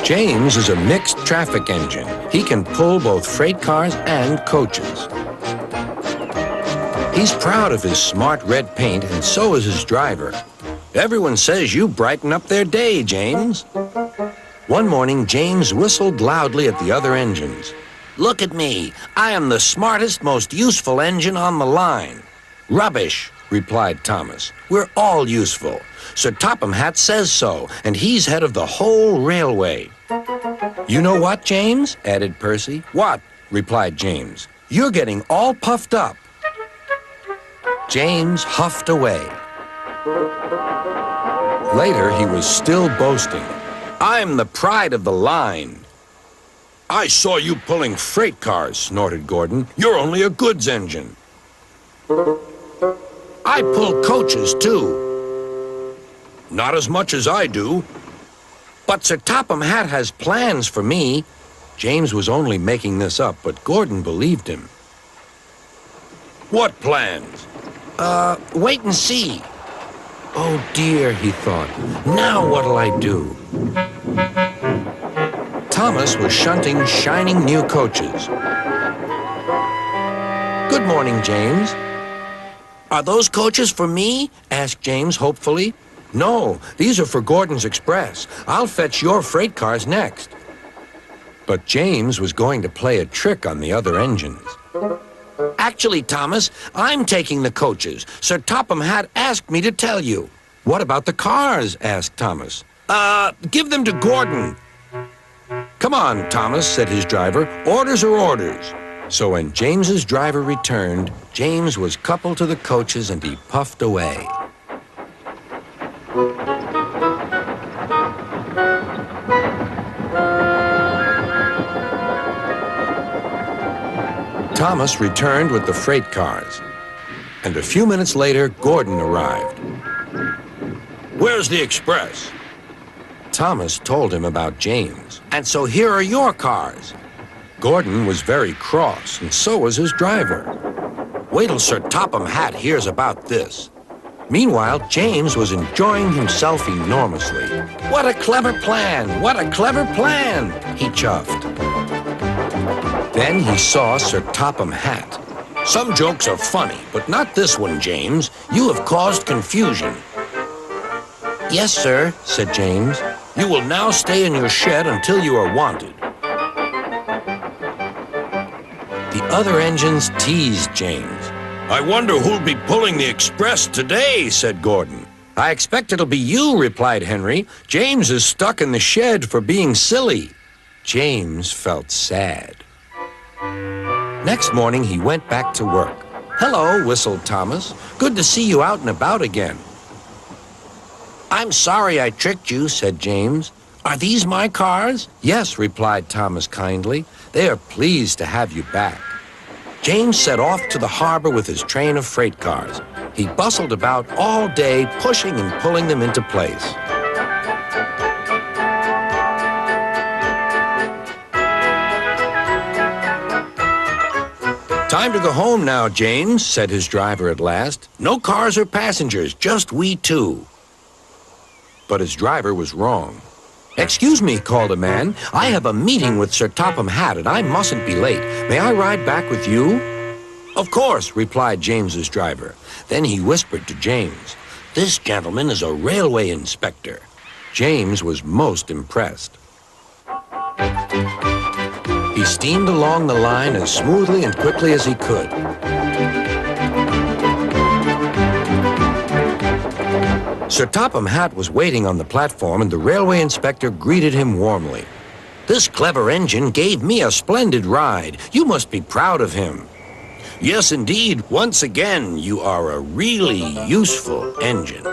James is a mixed traffic engine. He can pull both freight cars and coaches. He's proud of his smart red paint, and so is his driver. Everyone says you brighten up their day, James. One morning, James whistled loudly at the other engines. Look at me. I am the smartest, most useful engine on the line. Rubbish, replied Thomas. We're all useful. Sir Topham Hatt says so, and he's head of the whole railway. You know what, James? Added Percy. What? Replied James. You're getting all puffed up. James huffed away. Later, he was still boasting. I'm the pride of the line. I saw you pulling freight cars, snorted Gordon. You're only a goods engine. I pull coaches, too. Not as much as I do. But Sir Topham Hatt has plans for me. James was only making this up, but Gordon believed him. What plans? Wait and see. Oh dear, he thought. Now what'll I do? Thomas was shunting shining new coaches. Good morning, James. Are those coaches for me? Asked James hopefully. No, these are for Gordon's Express. I'll fetch your freight cars next. But James was going to play a trick on the other engines. Actually, Thomas, I'm taking the coaches. Sir Topham Hatt asked me to tell you. What about the cars? Asked Thomas. Give them to Gordon. Come on, Thomas, said his driver. Orders are orders. So when James's driver returned, James was coupled to the coaches and he puffed away. Thomas returned with the freight cars, and a few minutes later, Gordon arrived. Where's the express? Thomas told him about James. And so here are your cars. Gordon was very cross, and so was his driver. Wait till Sir Topham Hatt hears about this. Meanwhile, James was enjoying himself enormously. What a clever plan! What a clever plan! He chuffed. Then he saw Sir Topham Hatt. Some jokes are funny, but not this one, James. You have caused confusion. Yes, sir, said James. You will now stay in your shed until you are wanted. The other engines teased James. I wonder who'll be pulling the express today, said Gordon. I expect it'll be you, replied Henry. James is stuck in the shed for being silly. James felt sad. Next morning, he went back to work. Hello, whistled Thomas. Good to see you out and about again. I'm sorry I tricked you, said James. Are these my cars? Yes, replied Thomas kindly. They are pleased to have you back. James set off to the harbor with his train of freight cars. He bustled about all day, pushing and pulling them into place. Time to go home now, James, said his driver at last. No cars or passengers, just we two. But his driver was wrong. Excuse me, called a man. I have a meeting with Sir Topham Hatt, and I mustn't be late. May I ride back with you? Of course, replied James's driver. Then he whispered to James, This gentleman is a railway inspector. James was most impressed. He steamed along the line as smoothly and quickly as he could. Sir Topham Hatt was waiting on the platform, and the railway inspector greeted him warmly. This clever engine gave me a splendid ride. You must be proud of him. Yes, indeed. Once again, you are a really useful engine.